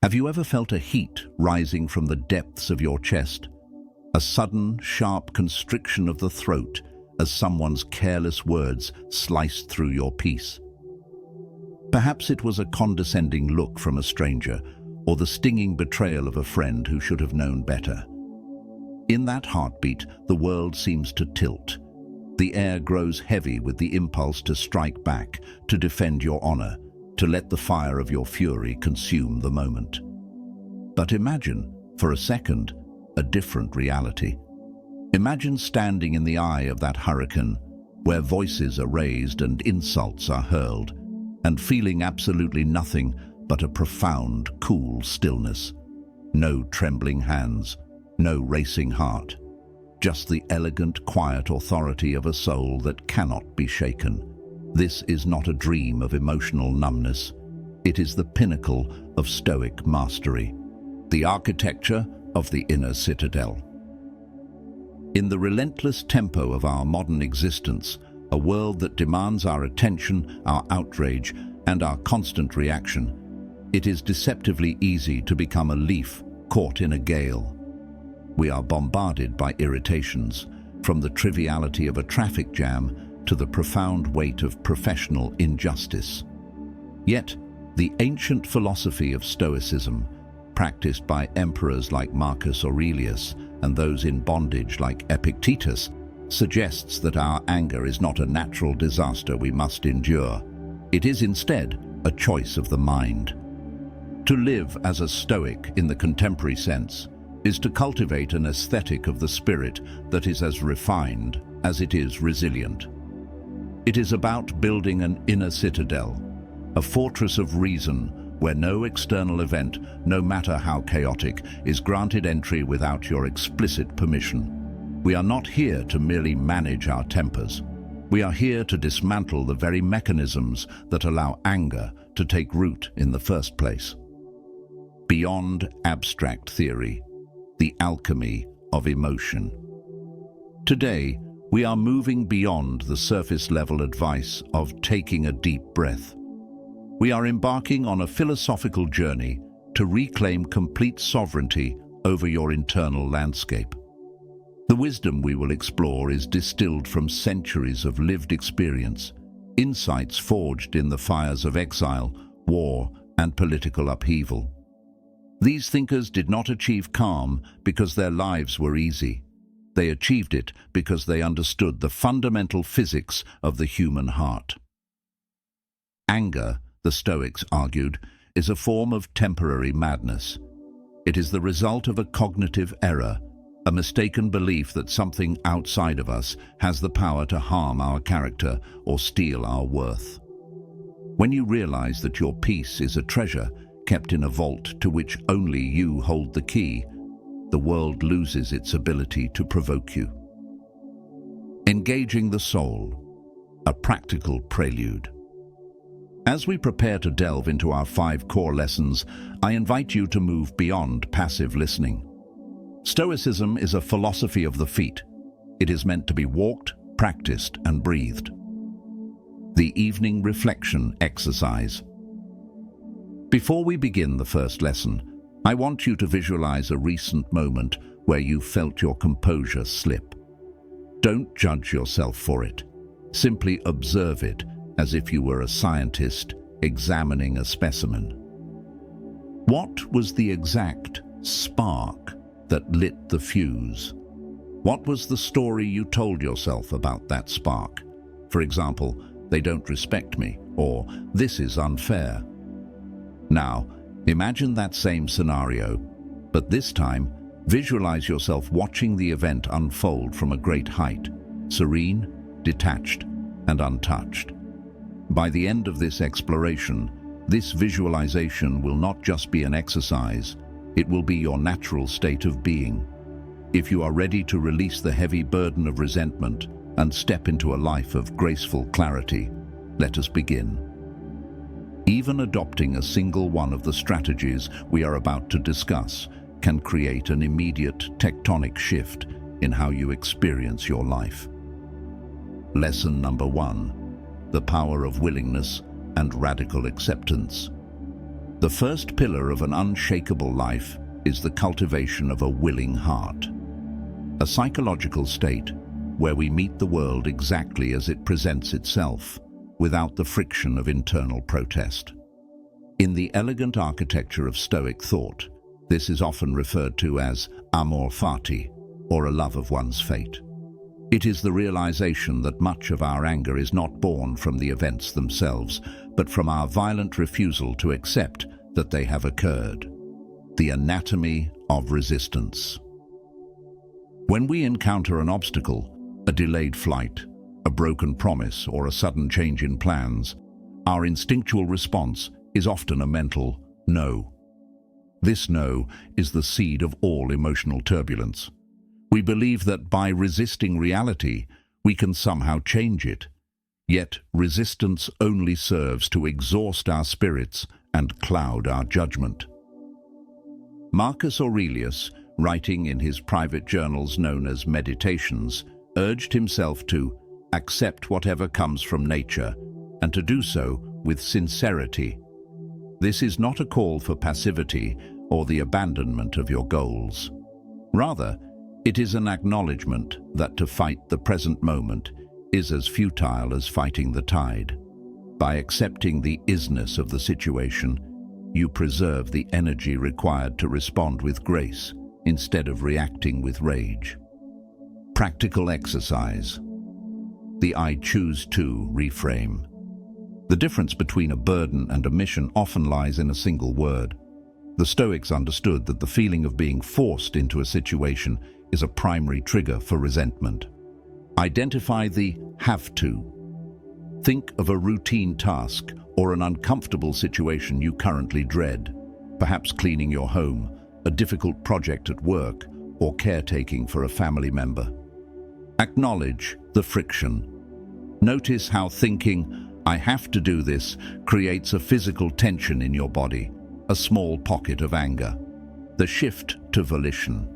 Have you ever felt a heat rising from the depths of your chest? A sudden, sharp constriction of the throat as someone's careless words sliced through your peace? Perhaps it was a condescending look from a stranger, or the stinging betrayal of a friend who should have known better. In that heartbeat, the world seems to tilt. The air grows heavy with the impulse to strike back, to defend your honor, to let the fire of your fury consume the moment. But imagine, for a second, a different reality. Imagine standing in the eye of that hurricane, where voices are raised and insults are hurled, and feeling absolutely nothing but a profound, cool stillness. No trembling hands, no racing heart, just the elegant, quiet authority of a soul that cannot be shaken. This is not a dream of emotional numbness. It is the pinnacle of Stoic mastery, the architecture of the inner citadel. In the relentless tempo of our modern existence, a world that demands our attention, our outrage, and our constant reaction, it is deceptively easy to become a leaf caught in a gale. We are bombarded by irritations, from the triviality of a traffic jam to the profound weight of professional injustice. Yet, the ancient philosophy of Stoicism, practiced by emperors like Marcus Aurelius and those in bondage like Epictetus, suggests that our anger is not a natural disaster we must endure. It is instead a choice of the mind. To live as a Stoic in the contemporary sense is to cultivate an aesthetic of the spirit that is as refined as it is resilient. It is about building an inner citadel, a fortress of reason where no external event, no matter how chaotic, is granted entry without your explicit permission. We are not here to merely manage our tempers. We are here to dismantle the very mechanisms that allow anger to take root in the first place. Beyond abstract theory, the alchemy of emotion. Today, we are moving beyond the surface-level advice of taking a deep breath. We are embarking on a philosophical journey to reclaim complete sovereignty over your internal landscape. The wisdom we will explore is distilled from centuries of lived experience, insights forged in the fires of exile, war, and political upheaval. These thinkers did not achieve calm because their lives were easy. They achieved it because they understood the fundamental physics of the human heart. Anger, the Stoics argued, is a form of temporary madness. It is the result of a cognitive error, a mistaken belief that something outside of us has the power to harm our character or steal our worth. When you realize that your peace is a treasure kept in a vault to which only you hold the key, the world loses its ability to provoke you. Engaging the soul, a practical prelude. As we prepare to delve into our 5 core lessons, I invite you to move beyond passive listening. Stoicism is a philosophy of the feet. It is meant to be walked, practiced, and breathed. The evening reflection exercise. Before we begin the first lesson, I want you to visualize a recent moment where you felt your composure slip. Don't judge yourself for it. Simply observe it as if you were a scientist examining a specimen. What was the exact spark that lit the fuse? What was the story you told yourself about that spark? For example, "They don't respect me," or "This is unfair." Now, imagine that same scenario, but this time, visualize yourself watching the event unfold from a great height, serene, detached, and untouched. By the end of this exploration, this visualization will not just be an exercise, it will be your natural state of being. If you are ready to release the heavy burden of resentment and step into a life of graceful clarity, let us begin. Even adopting a single one of the strategies we are about to discuss can create an immediate tectonic shift in how you experience your life. Lesson number 1: the power of willingness and radical acceptance. The first pillar of an unshakable life is the cultivation of a willing heart, a psychological state where we meet the world exactly as it presents itself, without the friction of internal protest. In the elegant architecture of Stoic thought, this is often referred to as amor fati, or a love of one's fate. It is the realization that much of our anger is not born from the events themselves, but from our violent refusal to accept that they have occurred. The anatomy of resistance. When we encounter an obstacle, a delayed flight, a broken promise, or a sudden change in plans, our instinctual response is often a mental no. This no is the seed of all emotional turbulence. We believe that by resisting reality, we can somehow change it. Yet resistance only serves to exhaust our spirits and cloud our judgment. Marcus Aurelius, writing in his private journals known as Meditations, urged himself to accept whatever comes from nature and to do so with sincerity. This is not a call for passivity or the abandonment of your goals. Rather, it is an acknowledgement that to fight the present moment is as futile as fighting the tide. By accepting the isness of the situation, you preserve the energy required to respond with grace instead of reacting with rage. Practical exercise. The I choose to reframe. The difference between a burden and a mission often lies in a single word. The Stoics understood that the feeling of being forced into a situation is a primary trigger for resentment. Identify the have to. Think of a routine task or an uncomfortable situation you currently dread, perhaps cleaning your home, a difficult project at work, or caretaking for a family member. Acknowledge the friction. Notice how thinking, "I have to do this," creates a physical tension in your body, a small pocket of anger. The shift to volition.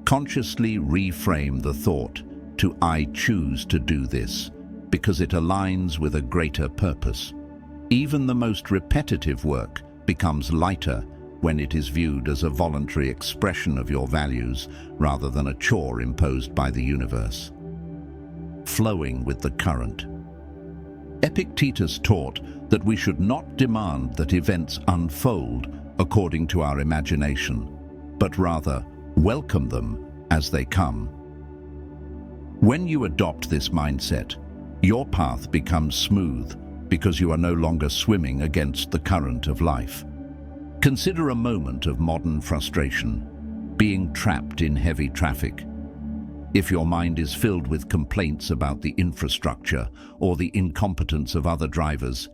Consciously reframe the thought to "I choose to do this," because it aligns with a greater purpose. Even the most repetitive work becomes lighter when it is viewed as a voluntary expression of your values rather than a chore imposed by the universe. Flowing with the current. Epictetus taught that we should not demand that events unfold according to our imagination, but rather welcome them as they come. When you adopt this mindset, your path becomes smooth because you are no longer swimming against the current of life. Consider a moment of modern frustration, being trapped in heavy traffic. If your mind is filled with complaints about the infrastructure or the incompetence of other drivers,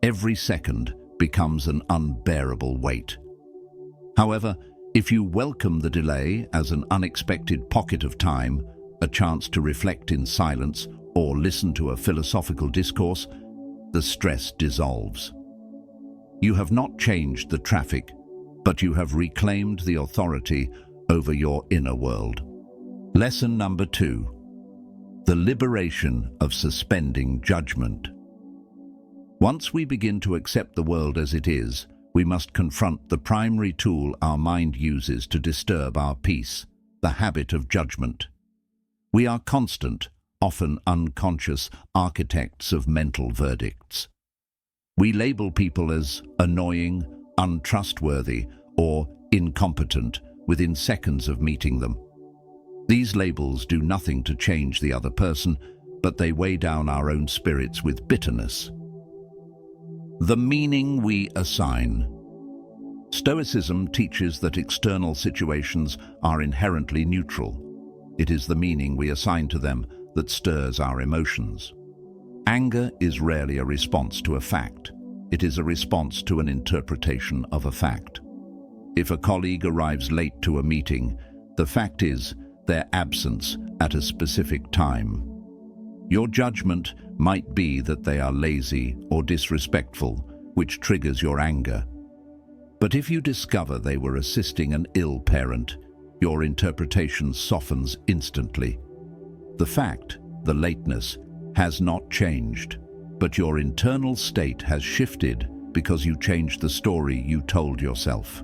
every second becomes an unbearable weight. However, if you welcome the delay as an unexpected pocket of time, a chance to reflect in silence or listen to a philosophical discourse, the stress dissolves. You have not changed the traffic, but you have reclaimed the authority over your inner world. Lesson number 2. The liberation of suspending judgment. Once we begin to accept the world as it is, we must confront the primary tool our mind uses to disturb our peace, the habit of judgment. We are constant, often unconscious, architects of mental verdicts. We label people as annoying, untrustworthy, or incompetent within seconds of meeting them. These labels do nothing to change the other person, but they weigh down our own spirits with bitterness. The meaning we assign. Stoicism teaches that external situations are inherently neutral. It is the meaning we assign to them that stirs our emotions. Anger is rarely a response to a fact. It is a response to an interpretation of a fact. If a colleague arrives late to a meeting, the fact is their absence at a specific time. Your judgment might be that they are lazy or disrespectful, which triggers your anger. But if you discover they were assisting an ill parent, your interpretation softens instantly. The fact, the lateness, has not changed, but your internal state has shifted because you changed the story you told yourself.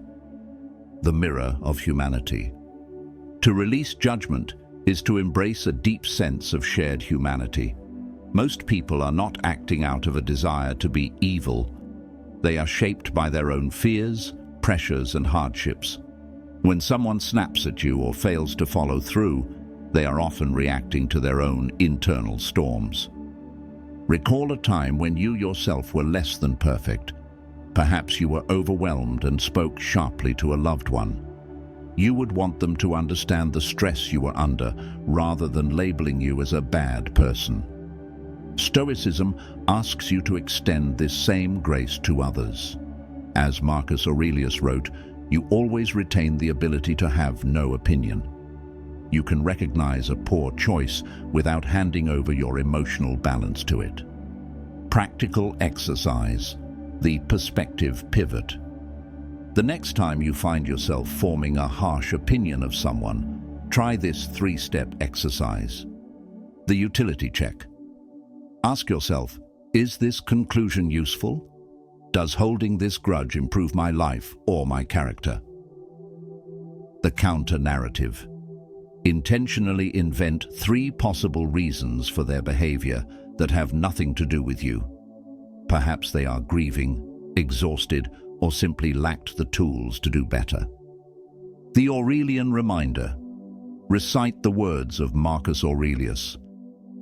The mirror of humanity. To release judgment is to embrace a deep sense of shared humanity. Most people are not acting out of a desire to be evil. They are shaped by their own fears, pressures, and hardships. When someone snaps at you or fails to follow through, they are often reacting to their own internal storms. Recall a time when you yourself were less than perfect. Perhaps you were overwhelmed and spoke sharply to a loved one. You would want them to understand the stress you were under rather than labeling you as a bad person. Stoicism asks you to extend this same grace to others. As Marcus Aurelius wrote, you always retain the ability to have no opinion. You can recognize a poor choice without handing over your emotional balance to it. Practical exercise, the perspective pivot. The next time you find yourself forming a harsh opinion of someone, try this 3-step exercise. The utility check. Ask yourself, is this conclusion useful? Does holding this grudge improve my life or my character? The counter-narrative. Intentionally invent 3 possible reasons for their behavior that have nothing to do with you. Perhaps they are grieving, exhausted, or simply lacked the tools to do better. The Aurelian reminder. Recite the words of Marcus Aurelius.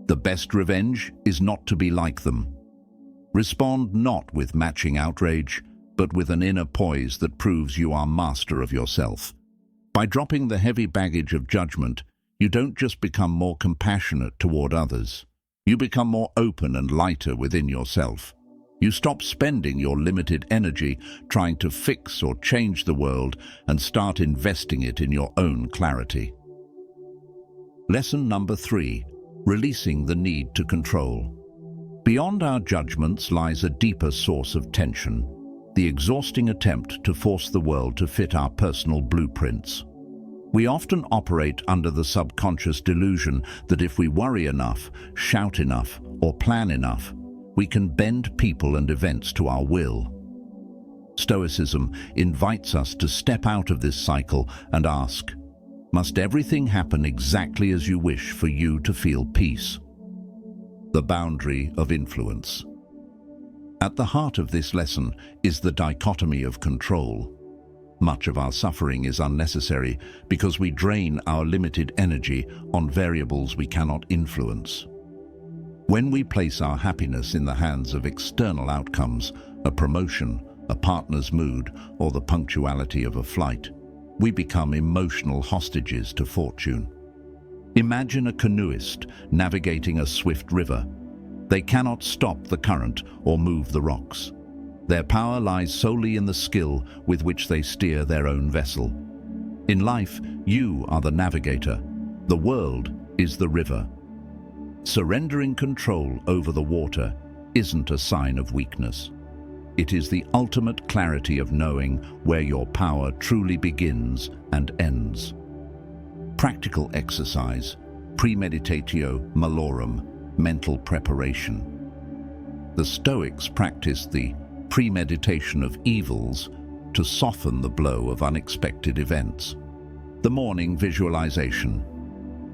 The best revenge is not to be like them. Respond not with matching outrage, but with an inner poise that proves you are master of yourself. By dropping the heavy baggage of judgment, you don't just become more compassionate toward others. You become more open and lighter within yourself. You stop spending your limited energy trying to fix or change the world and start investing it in your own clarity. Lesson number 3, releasing the need to control. Beyond our judgments lies a deeper source of tension, the exhausting attempt to force the world to fit our personal blueprints. We often operate under the subconscious delusion that if we worry enough, shout enough, or plan enough, we can bend people and events to our will. Stoicism invites us to step out of this cycle and ask, must everything happen exactly as you wish for you to feel peace? The boundary of influence. At the heart of this lesson is the dichotomy of control. Much of our suffering is unnecessary because we drain our limited energy on variables we cannot influence. When we place our happiness in the hands of external outcomes, a promotion, a partner's mood, or the punctuality of a flight, we become emotional hostages to fortune. Imagine a canoeist navigating a swift river. They cannot stop the current or move the rocks. Their power lies solely in the skill with which they steer their own vessel. In life, you are the navigator. The world is the river. Surrendering control over the water isn't a sign of weakness. It is the ultimate clarity of knowing where your power truly begins and ends. Practical exercise, premeditatio malorum, mental preparation. The Stoics practiced the premeditation of evils to soften the blow of unexpected events. The morning visualization.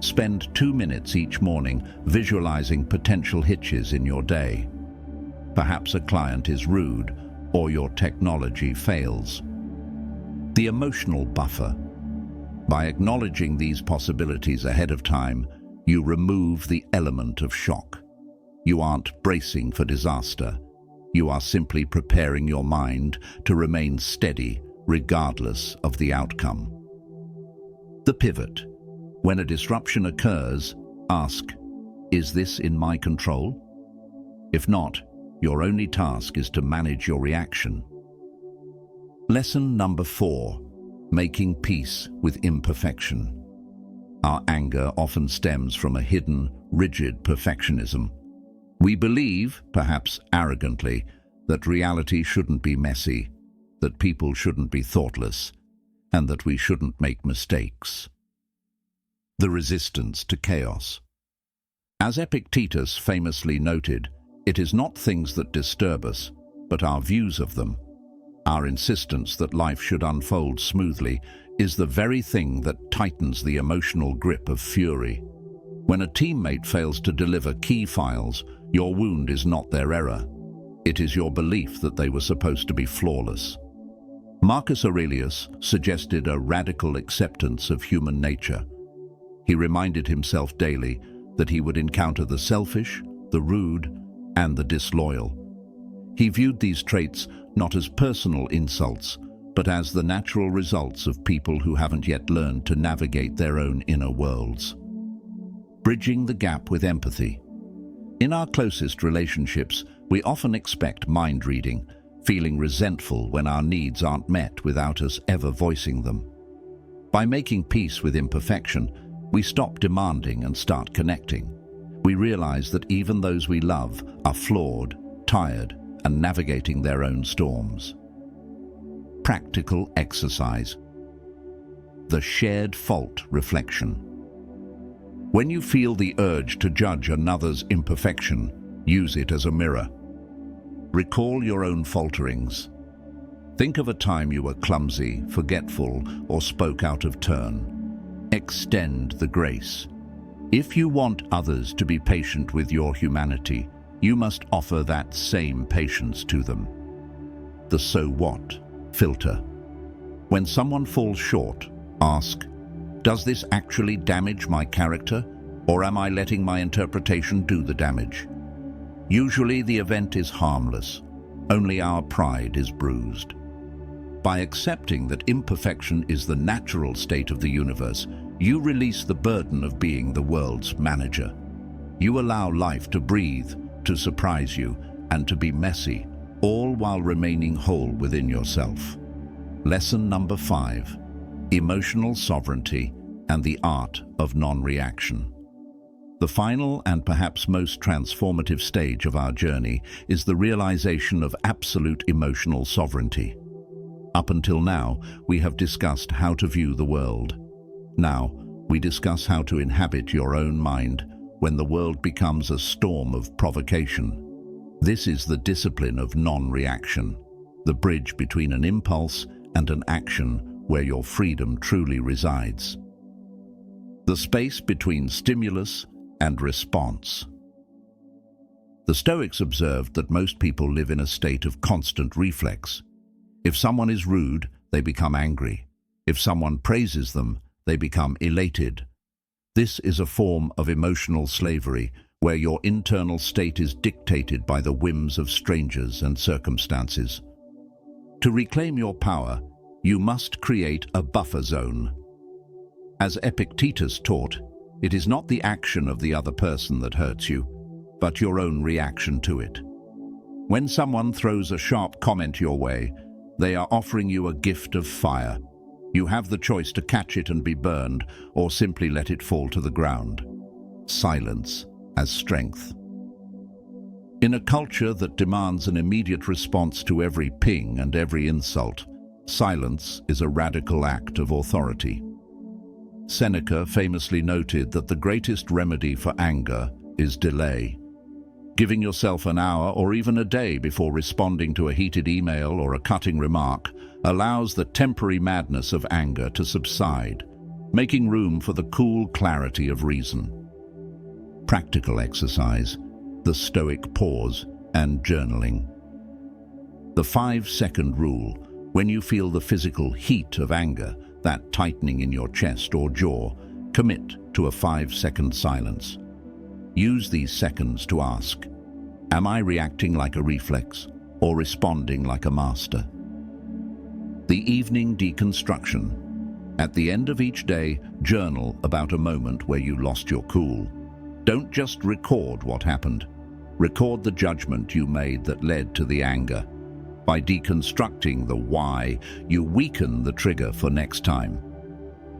Spend 2 minutes each morning visualizing potential hitches in your day. Perhaps a client is rude or your technology fails. The emotional buffer. By acknowledging these possibilities ahead of time, you remove the element of shock. You aren't bracing for disaster. You are simply preparing your mind to remain steady regardless of the outcome. The pivot. When a disruption occurs, ask, is this in my control? If not, your only task is to manage your reaction. Lesson number 4, making peace with imperfection. Our anger often stems from a hidden, rigid perfectionism. We believe, perhaps arrogantly, that reality shouldn't be messy, that people shouldn't be thoughtless, and that we shouldn't make mistakes. The resistance to chaos. As Epictetus famously noted, it is not things that disturb us, but our views of them. Our insistence that life should unfold smoothly is the very thing that tightens the emotional grip of fury. When a teammate fails to deliver key files, your wound is not their error. It is your belief that they were supposed to be flawless. Marcus Aurelius suggested a radical acceptance of human nature. He reminded himself daily that he would encounter the selfish, the rude, and the disloyal. He viewed these traits not as personal insults, but as the natural results of people who haven't yet learned to navigate their own inner worlds. Bridging the gap with empathy. In our closest relationships, we often expect mind reading, feeling resentful when our needs aren't met without us ever voicing them. By making peace with imperfection, we stop demanding and start connecting. We realize that even those we love are flawed, tired, and navigating their own storms. Practical exercise. The shared fault reflection. When you feel the urge to judge another's imperfection, use it as a mirror. Recall your own falterings. Think of a time you were clumsy, forgetful, or spoke out of turn. Extend the grace. If you want others to be patient with your humanity, you must offer that same patience to them. The so what filter. When someone falls short, ask, does this actually damage my character, or am I letting my interpretation do the damage? Usually the event is harmless, only our pride is bruised. By accepting that imperfection is the natural state of the universe, you release the burden of being the world's manager. You allow life to breathe, to surprise you, and to be messy, all while remaining whole within yourself. Lesson number 5. Emotional sovereignty and the art of non-reaction. The final and perhaps most transformative stage of our journey is the realization of absolute emotional sovereignty. Up until now, we have discussed how to view the world. Now, we discuss how to inhabit your own mind when the world becomes a storm of provocation. This is the discipline of non-reaction, the bridge between an impulse and an action where your freedom truly resides. The space between stimulus and response. The Stoics observed that most people live in a state of constant reflex. If someone is rude, they become angry. If someone praises them, they become elated. This is a form of emotional slavery where your internal state is dictated by the whims of strangers and circumstances. To reclaim your power, you must create a buffer zone. As Epictetus taught, it is not the action of the other person that hurts you, but your own reaction to it. When someone throws a sharp comment your way, they are offering you a gift of fire. You have the choice to catch it and be burned, or simply let it fall to the ground. Silence as strength. In a culture that demands an immediate response to every ping and every insult, silence is a radical act of authority. Seneca famously noted that the greatest remedy for anger is delay. Giving yourself an hour or even a day before responding to a heated email or a cutting remark allows the temporary madness of anger to subside, making room for the cool clarity of reason. Practical exercise, the Stoic pause, and journaling. The 5-second rule: when you feel the physical heat of anger, that tightening in your chest or jaw, commit to a 5-second silence. Use these seconds to ask, am I reacting like a reflex or responding like a master? The evening deconstruction. At the end of each day, journal about a moment where you lost your cool. Don't just record what happened. Record the judgment you made that led to the anger. By deconstructing the why, you weaken the trigger for next time.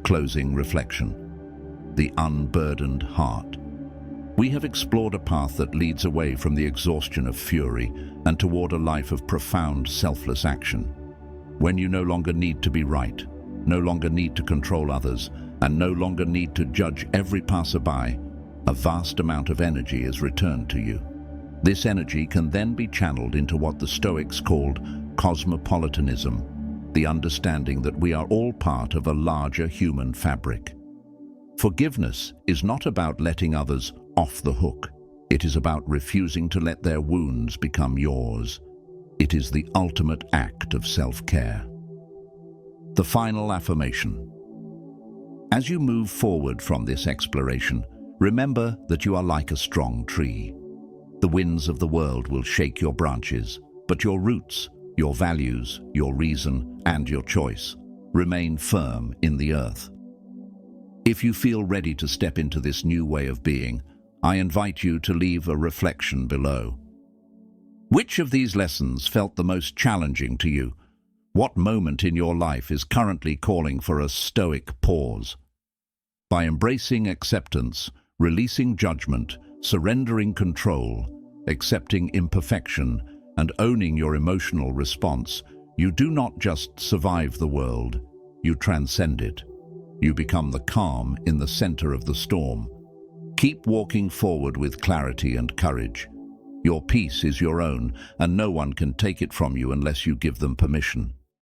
Closing reflection. The unburdened heart. We have explored a path that leads away from the exhaustion of fury and toward a life of profound, selfless action. When you no longer need to be right, no longer need to control others, and no longer need to judge every passerby, a vast amount of energy is returned to you. This energy can then be channeled into what the Stoics called cosmopolitanism, the understanding that we are all part of a larger human fabric. Forgiveness is not about letting others off the hook. It is about refusing to let their wounds become yours. It is the ultimate act of self-care. The final affirmation. As you move forward from this exploration, remember that you are like a strong tree. The winds of the world will shake your branches, but your roots, your values, your reason, and your choice remain firm in the earth. If you feel ready to step into this new way of being, I invite you to leave a reflection below. Which of these lessons felt the most challenging to you? What moment in your life is currently calling for a stoic pause? By embracing acceptance, releasing judgment, surrendering control, accepting imperfection, and owning your emotional response, you do not just survive the world, you transcend it. You become the calm in the center of the storm. Keep walking forward with clarity and courage. Your peace is your own, and no one can take it from you unless you give them permission.